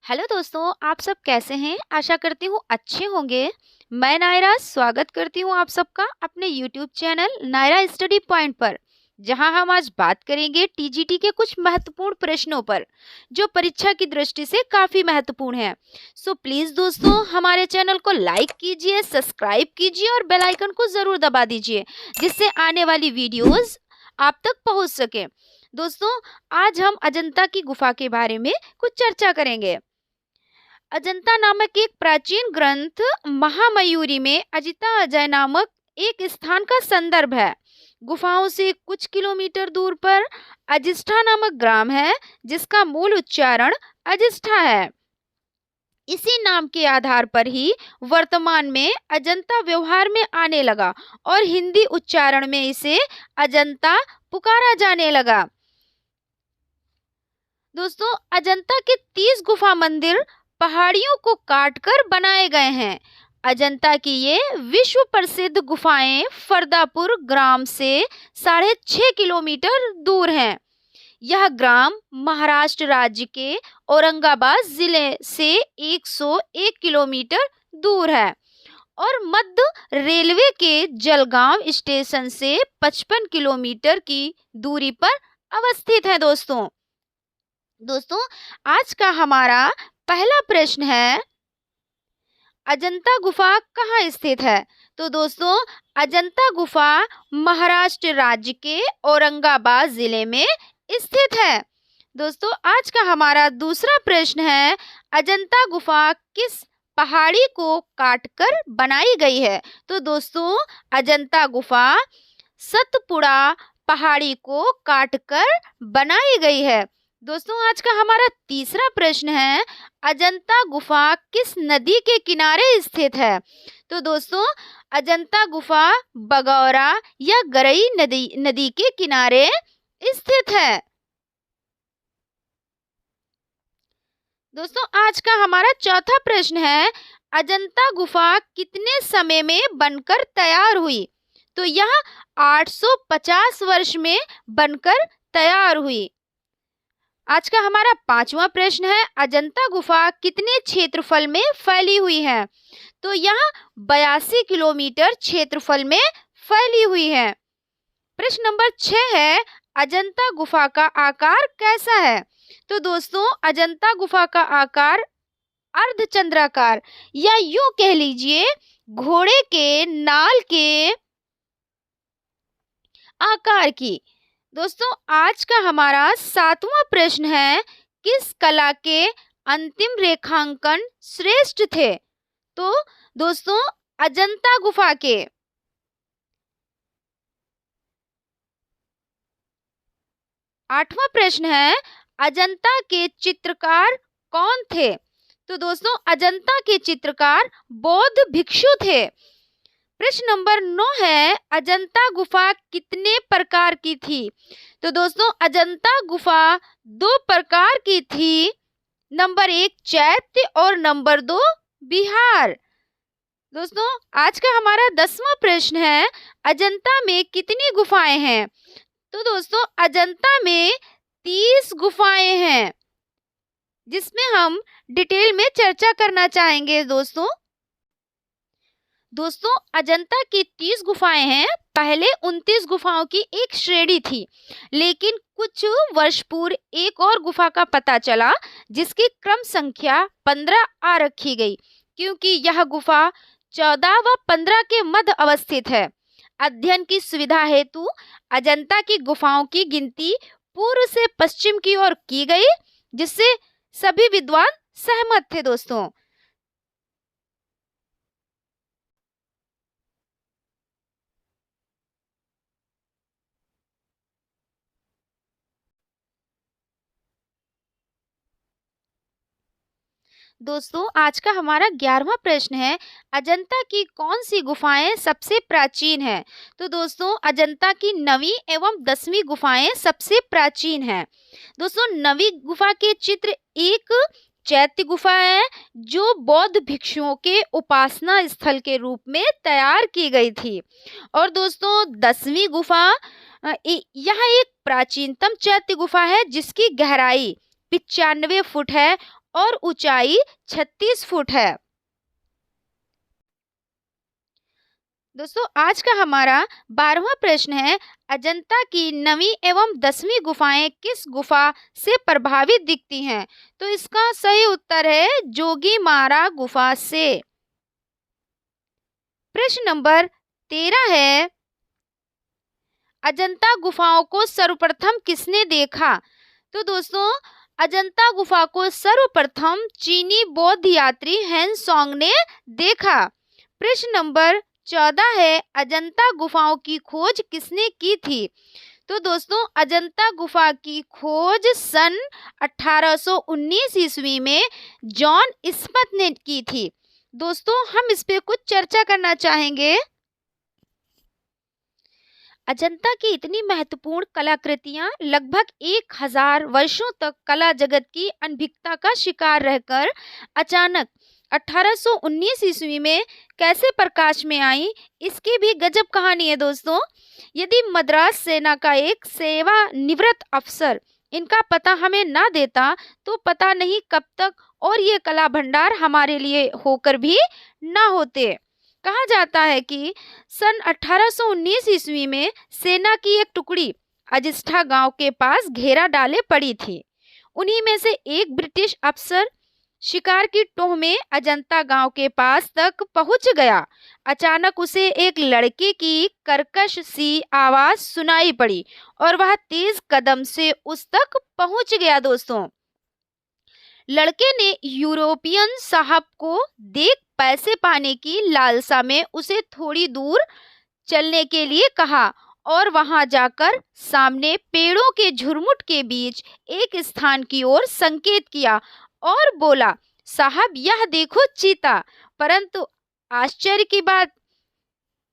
Hello दोस्तों, आप सब कैसे हैं? आशा करती हूँ अच्छे होंगे। मैं नायरा स्वागत करती हूँ आप सबका अपने YouTube channel Naira study point पर, जहां हम आज बात करेंगे टीजीटी के कुछ महत्वपूर्ण प्रश्नों पर, जो परीक्षा की दृष्टि से काफ़ी महत्वपूर्ण है। सो प्लीज़ दोस्तों, हमारे चैनल को लाइक कीजिए, सब्सक्राइब कीजिए और बेल आइकन को ज़रूर दबा दीजिए, जिससे आने वाली वीडियोज़ आप तक पहुँच सके। दोस्तों, आज हम अजंता की गुफा के बारे में कुछ चर्चा करेंगे। अजंता नामक एक प्राचीन ग्रंथ महामयूरी में अजिता अजय नामक एक स्थान का संदर्भ है। गुफाओं से कुछ किलोमीटर दूर पर अजिष्ठा नामक ग्राम है, जिसका मूल उच्चारण अजिष्ठा है। इसी नाम के आधार पर ही वर्तमान में अजंता व्यवहार में आने लगा और हिंदी उच्चारण में इसे अजंता पुकारा जाने लगा। दोस्तों, अजंता के 30 गुफा मंदिर पहाड़ियों को काटकर बनाए गए हैं। अजंता की ये विश्व प्रसिद्ध गुफाएं फरदापुर ग्राम से 6.5 किलोमीटर दूर हैं। यह ग्राम महाराष्ट्र राज्य के औरंगाबाद जिले से 101 किलोमीटर दूर है और मध्य रेलवे के जलगांव स्टेशन से 55 किलोमीटर की दूरी पर अवस्थित है। दोस्तों, आज का हमारा पहला प्रश्न है, अजंता गुफा कहाँ स्थित है? तो दोस्तों, अजंता गुफा महाराष्ट्र राज्य के औरंगाबाद जिले में स्थित है। दोस्तों, आज का हमारा दूसरा प्रश्न है, अजंता गुफा किस पहाड़ी को काटकर बनाई गई है? तो दोस्तों, अजंता गुफा सतपुड़ा पहाड़ी को काटकर बनाई गई है। दोस्तों, आज का हमारा तीसरा प्रश्न है, अजंता गुफा किस नदी के किनारे स्थित है? तो दोस्तों, अजंता गुफा बगौरा या गरई नदी के किनारे स्थित है। दोस्तों, आज का हमारा चौथा प्रश्न है, अजंता गुफा कितने समय में बनकर तैयार हुई? तो यह 850 वर्ष में बनकर तैयार हुई। आज का हमारा पांचवा प्रश्न है, अजंता गुफा कितने क्षेत्रफल में फैली हुई है? तो यह 82 किलोमीटर क्षेत्रफल में फैली हुई है। प्रश्न नंबर 6 है, अजंता गुफा का आकार कैसा है? तो दोस्तों, अजंता गुफा का आकार अर्धचंद्राकार या यूं कह लीजिए घोड़े के नाल के आकार की। दोस्तों, आज का हमारा सातवां प्रश्न है, किस कला के अंतिम रेखांकन श्रेष्ठ थे? तो दोस्तों, अजंता गुफा के। आठवां प्रश्न है, अजंता के चित्रकार कौन थे? तो दोस्तों, अजंता के चित्रकार बौद्ध भिक्षु थे। प्रश्न नंबर 9 है, अजंता गुफा कितने प्रकार की थी? तो दोस्तों, अजंता गुफा 2 प्रकार की थी। नंबर 1 चैत्य और नंबर 2 बिहार। दोस्तों, आज का हमारा 10वां प्रश्न है, अजंता में कितनी गुफाएं हैं? तो दोस्तों, अजंता में 30 गुफाएं हैं, जिसमें हम डिटेल में चर्चा करना चाहेंगे। दोस्तों, अजंता की 30 गुफाएं हैं। पहले 29 गुफाओं की एक श्रेणी थी, लेकिन कुछ वर्ष पूर्व एक और गुफा का पता चला, जिसकी क्रम संख्या 15 आ रखी गई, क्योंकि यह गुफा 14 व 15 के मध्य अवस्थित है। अध्ययन की सुविधा हेतु अजंता की गुफाओं की गिनती पूर्व से पश्चिम की ओर की गई, जिससे सभी विद्वान सहमत थे। दोस्तों, आज का हमारा 11वां प्रश्न है, अजंता की कौन सी गुफाएं सबसे प्राचीन है? तो दोस्तों, अजंता की 9वीं एवं 10वीं गुफाएं सबसे प्राचीन हैं। दोस्तों, 9वीं गुफा के चित्र एक चैत्य गुफा है, जो बौद्ध भिक्षुओं के उपासना स्थल के रूप में तैयार की गई थी। और दोस्तों, 10वीं गुफा यह एक प्राचीनतम चैत्य गुफा है, जिसकी गहराई 95 फुट है और ऊंचाई 36 फुट है। दोस्तों आज का हमारा 12वां प्रश्न है, अजंता की 9वीं एवं 10वीं गुफाएं किस गुफा से प्रभावित दिखती हैं? तो इसका सही उत्तर है जोगीमारा गुफा से। प्रश्न नंबर 13 है, अजंता गुफाओं को सर्वप्रथम किसने देखा? तो दोस्तों अजंता गुफा को सर्वप्रथम चीनी बौद्ध यात्री हेनसोंग ने देखा। प्रश्न नंबर 14 है, अजंता गुफाओं की खोज किसने की थी? तो दोस्तों अजंता गुफा की खोज सन 1819 ईस्वी में जॉन स्मिथ ने की थी। दोस्तों हम इस पे कुछ चर्चा करना चाहेंगे। अजंता की इतनी महत्वपूर्ण कलाकृतियां लगभग 1000 वर्षों तक कला जगत की अनभिज्ञता का शिकार रहकर अचानक 1819 ईस्वी में कैसे प्रकाश में आई, इसकी भी गजब कहानी है दोस्तों। यदि मद्रास सेना का एक सेवानिवृत्त अफसर इनका पता हमें ना देता तो पता नहीं कब तक और ये कला भंडार हमारे लिए होकर भी ना होते। कहा जाता है कि सन 1819 ईस्वी में सेना की एक टुकड़ी अजिष्ठा गांव के पास घेरा डाले पड़ी थी। उन्हीं में से एक ब्रिटिश अफसर शिकार की टोह में अजंता गांव के पास तक पहुंच गया। अचानक उसे एक लड़के की कर्कश सी आवाज सुनाई पड़ी और वह तेज कदम से उस तक पहुंच गया। दोस्तों लड़के ने यूरोपियन साहब को देख पैसे पाने की लालसा में उसे थोड़ी दूर चलने के लिए कहा और वहां जाकर सामने पेड़ों के झुरमुट के बीच एक स्थान की ओर संकेत किया और बोला, साहब यह देखो चीता। परंतु आश्चर्य की बात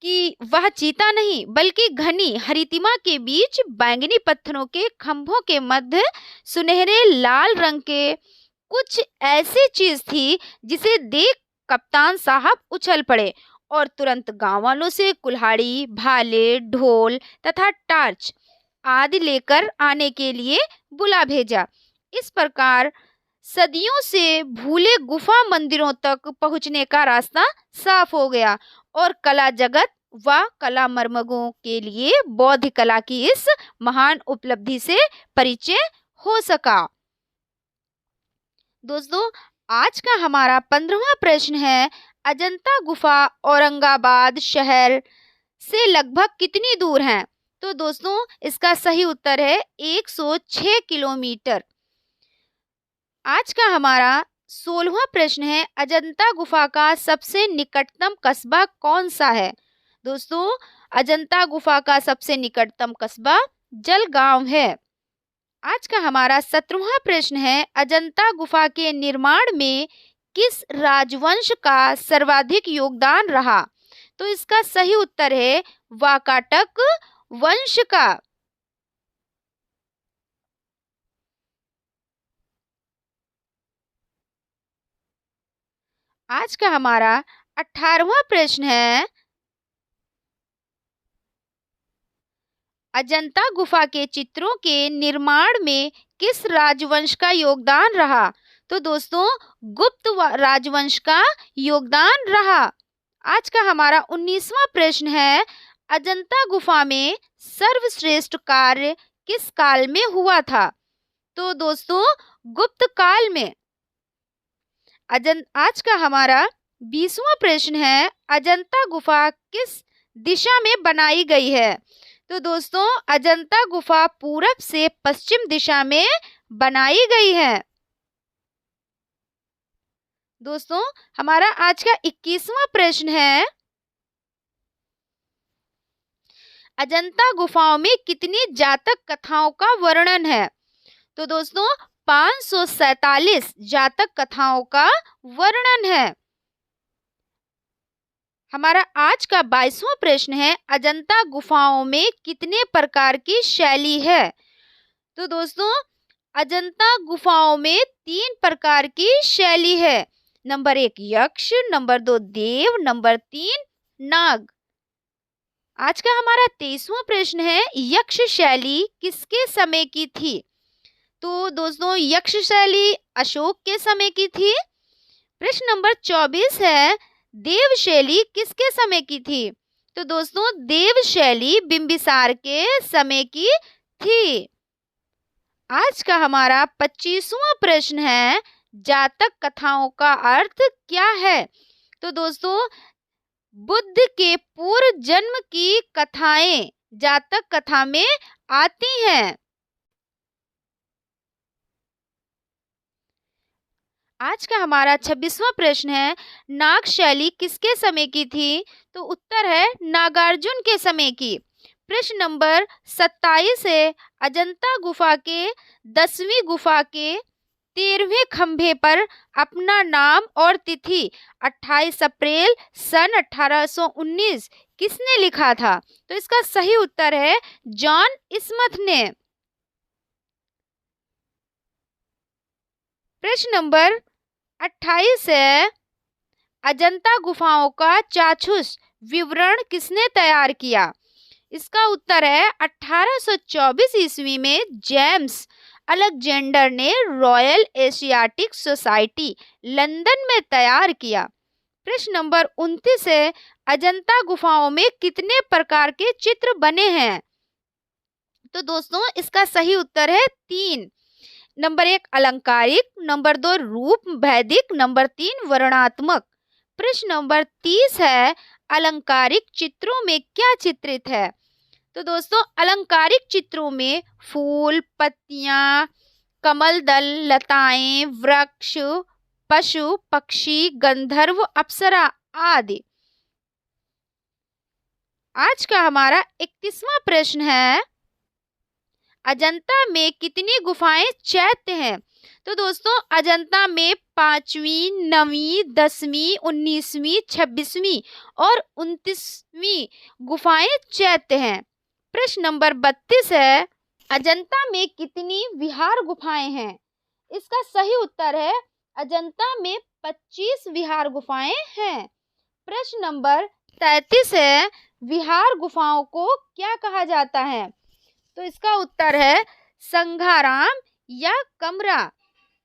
कि वह चीता नहीं बल्कि घनी हरितिमा के बीच बैंगनी पत्थरों के खंभों के मध्य सुनहरे लाल रंग के कुछ ऐसी चीज थी जिसे देख कप्तान साहब उछल पड़े और तुरंत गांव वालों से कुल्हाड़ी, भाले, ढोल तथा टार्च आदि लेकर आने के लिए बुला भेजा। इस प्रकार सदियों से भूले गुफा मंदिरों तक पहुंचने का रास्ता साफ हो गया और कला जगत व कला मर्मज्ञों के लिए बौद्ध कला की इस महान उपलब्धि से परिचय हो सका। दोस्तों आज का हमारा 15वां प्रश्न है, अजंता गुफा औरंगाबाद शहर से लगभग कितनी दूर है? तो दोस्तों इसका सही उत्तर है 106 किलोमीटर। आज का हमारा 16वां प्रश्न है, अजंता गुफा का सबसे निकटतम कस्बा कौन सा है? दोस्तों अजंता गुफा का सबसे निकटतम कस्बा जलगांव है। आज का हमारा 17वां प्रश्न है, अजंता गुफा के निर्माण में किस राजवंश का सर्वाधिक योगदान रहा? तो इसका सही उत्तर है वाकाटक वंश का। आज का हमारा 18वां प्रश्न है, अजंता गुफा के चित्रों के निर्माण में किस राजवंश का योगदान रहा? तो दोस्तों गुप्त राजवंश का योगदान रहा। आज का हमारा 19वां प्रश्न है, अजंता गुफा में सर्वश्रेष्ठ कार्य किस काल में हुआ था? तो दोस्तों गुप्त काल में। आज का हमारा 20वां प्रश्न है, अजंता गुफा किस दिशा में बनाई गई है? तो दोस्तों अजंता गुफा पूरब से पश्चिम दिशा में बनाई गई है। दोस्तों हमारा आज का 21वां प्रश्न है, अजंता गुफाओं में कितनी जातक कथाओं का वर्णन है? तो दोस्तों 547 जातक कथाओं का वर्णन है। हमारा आज का 22वां प्रश्न है, अजंता गुफाओं में कितने प्रकार की शैली है? तो दोस्तों अजंता गुफाओं में 3 प्रकार की शैली है। नंबर 1 यक्ष, नंबर 2 देव, नंबर 3 नाग। आज का हमारा 23वां प्रश्न है, यक्ष शैली किसके समय की थी? तो दोस्तों यक्ष शैली अशोक के समय की थी। प्रश्न नंबर 24 है, देव शैली किसके समय की थी? तो दोस्तों देव शैली बिंबिसार के समय की थी। आज का हमारा 25वां प्रश्न है, जातक कथाओं का अर्थ क्या है? तो दोस्तों बुद्ध के पूर्व जन्म की कथाएं जातक कथा में आती हैं। आज का हमारा 26वां प्रश्न है, नाग शैली किसके समय की थी? तो उत्तर है नागार्जुन के समय की। प्रश्न नंबर 27 है, अजंता गुफा के 10वीं गुफा के 13वें खंभे पर अपना नाम और तिथि 28 अप्रैल सन 1819 किसने लिखा था? तो इसका सही उत्तर है जॉन स्मिथ ने। प्रश्न नंबर 28 है, अजंता गुफाओं का चाक्षुष विवरण किसने तैयार किया? इसका उत्तर है 1824 ईस्वी में जेम्स अलेक्जेंडर ने रॉयल एशियाटिक सोसाइटी लंदन में तैयार किया। प्रश्न नंबर 29 है, अजंता गुफाओं में कितने प्रकार के चित्र बने हैं? तो दोस्तों इसका सही उत्तर है 3। नंबर 1 अलंकारिक, नंबर 2 रूप वैदिक, नंबर 3 वर्णात्मक। प्रश्न नंबर 30 है, अलंकारिक चित्रों में क्या चित्रित है? तो दोस्तों अलंकारिक चित्रों में फूल, पत्तियां, कमल दल, लताएं, वृक्ष, पशु, पक्षी, गंधर्व, अप्सरा आदि। आज का हमारा 31वां प्रश्न है, अजंता में कितनी गुफाएं चैत्य हैं? तो दोस्तों अजंता में 5वीं, 9वीं, 10वीं, 19वीं, 26वीं और 29वीं गुफाएं चैत्य हैं। प्रश्न नंबर 32 है, अजंता में कितनी विहार गुफाएं हैं? इसका सही उत्तर है अजंता में 25 विहार गुफाएं हैं। प्रश्न नंबर 33 है, विहार गुफाओं को क्या कहा जाता है? तो इसका उत्तर है संघाराम या कमरा।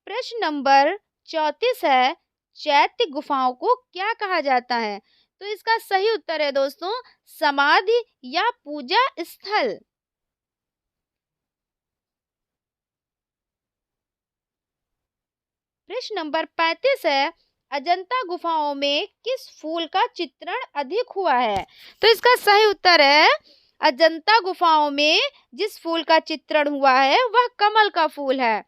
प्रश्न नंबर 34 है, चैत्य गुफाओं को क्या कहा जाता है? तो इसका सही उत्तर है दोस्तों समाधि या पूजा स्थल। प्रश्न नंबर 35 है, अजंता गुफाओं में किस फूल का चित्रण अधिक हुआ है? तो इसका सही उत्तर है अजंता गुफाओं में जिस फूल का चित्रण हुआ है वह कमल का फूल है।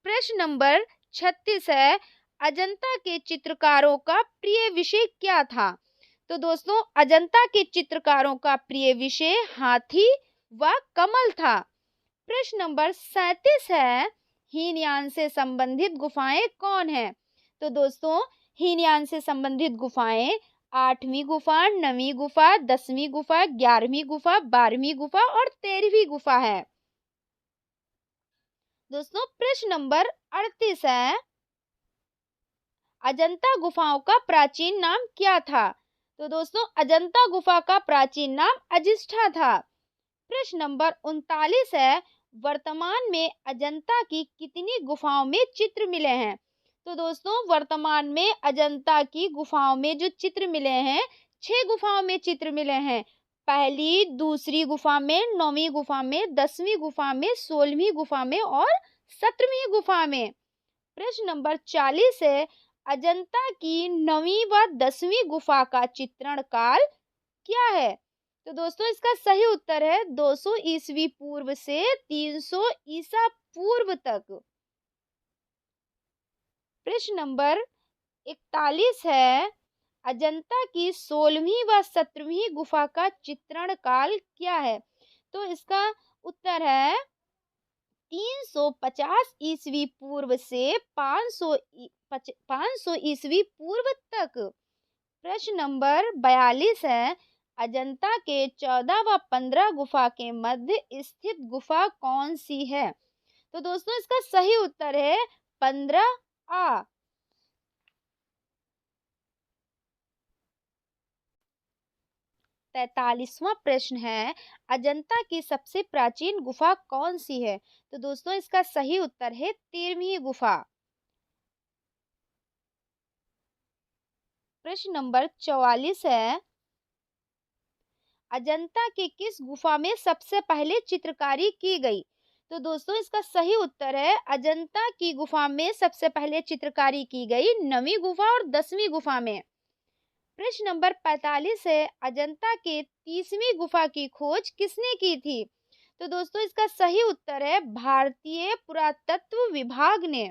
प्रश्न नंबर 36 है, अजंता के चित्रकारों का प्रिय विषय क्या था? तो दोस्तों अजंता के चित्रकारों का प्रिय विषय हाथी व कमल था। प्रश्न नंबर 37 है, हीनयान से संबंधित गुफाएं कौन है? तो दोस्तों हीनयान से संबंधित गुफाएं 8वीं गुफा, 9वीं गुफा, 10वीं गुफा, 11वीं गुफा, 12वीं गुफा और 13वीं गुफा है। दोस्तों प्रश्न नंबर 38 है, अजंता गुफाओं का प्राचीन नाम क्या था? तो दोस्तों अजंता गुफा का प्राचीन नाम अजिष्ठा था। प्रश्न नंबर 39 है, वर्तमान में अजंता की कितनी गुफाओं में चित्र मिले हैं? तो दोस्तों वर्तमान में अजंता की गुफाओं में जो चित्र मिले हैं 6 गुफाओं में चित्र मिले हैं। पहली, दूसरी गुफा में, 9वीं गुफा में, 10वीं गुफा में, 16वीं गुफा में और 17वीं गुफा में। प्रश्न नंबर 40 है, अजंता की 9वीं व 10वीं गुफा का चित्रण काल क्या है? तो दोस्तों इसका सही उत्तर है 200 ईस्वी पूर्व से 300 ईसा पूर्व तक। प्रश्न नंबर 41 है, अजंता की 16वीं व 17वीं गुफा का चित्रण काल क्या है? तो इसका उत्तर है 350 ईस्वी पूर्व से 500 ईस्वी पूर्व तक। प्रश्न नंबर 42 है, अजंता के 14 व 15 गुफा के मध्य स्थित गुफा कौन सी है? तो दोस्तों इसका सही उत्तर है 15A। 43वां प्रश्न है, अजंता की सबसे प्राचीन गुफा कौन सी है? तो दोस्तों इसका सही उत्तर है 13वीं गुफा। प्रश्न नंबर 44 है, अजंता के किस गुफा में सबसे पहले चित्रकारी की गई? तो दोस्तों इसका सही उत्तर है, अजंता की गुफा में सबसे पहले चित्रकारी की गई 9वीं गुफा और 10वीं गुफा में। प्रश्न नंबर 45 है, अजंता के 30वीं गुफा की खोज किसने की थी? तो दोस्तों इसका सही उत्तर है, भारतीय पुरातत्व विभाग ने।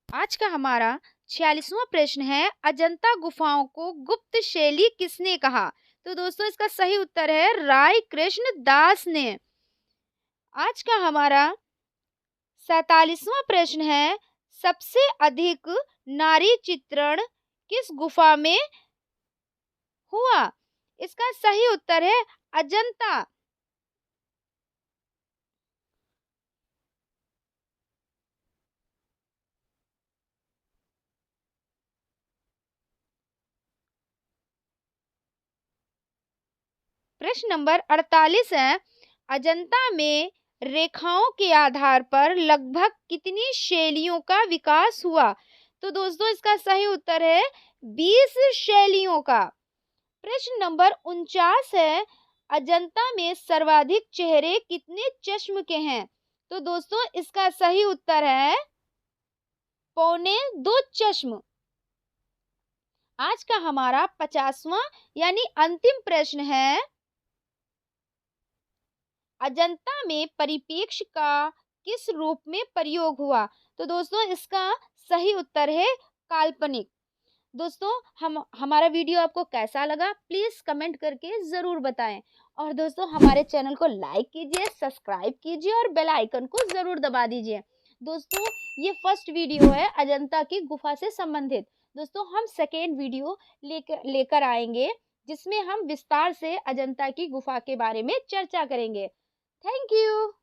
आज का हमारा 46वां प्रश्न है, अजंता गुफाओं को गुप्त शैली किसने कहा? तो दोस्तों इसका सही उत्तर है, राय कृष्ण दास ने। आज का हमारा 47वां प्रश्न है, सबसे अधिक नारी चित्रण किस गुफा में हुआ? इसका सही उत्तर है, अजंता। प्रश्न नंबर 48 है, अजंता में रेखाओं के आधार पर लगभग कितनी शैलियों का विकास हुआ? तो दोस्तों इसका सही उत्तर है 20 शैलियों का। प्रश्न नंबर 49 है, अजंता में सर्वाधिक चेहरे कितने चश्म के हैं? तो दोस्तों इसका सही उत्तर है 2.25 चश्म। आज का हमारा 50वां यानी अंतिम प्रश्न है, अजंता में परिप्रेक्ष्य का किस रूप में प्रयोग हुआ? तो दोस्तों इसका सही उत्तर है काल्पनिक। दोस्तों हमारा वीडियो आपको कैसा लगा प्लीज कमेंट करके जरूर बताएं, और दोस्तों हमारे चैनल को लाइक कीजिए, सब्सक्राइब कीजिए और बेल आइकन को जरूर दबा दीजिए। दोस्तों ये फर्स्ट वीडियो है अजंता की गुफा से संबंधित। दोस्तों हम सेकेंड वीडियो लेकर आएंगे, जिसमें हम विस्तार से अजंता की गुफा के बारे में चर्चा करेंगे। Thank you.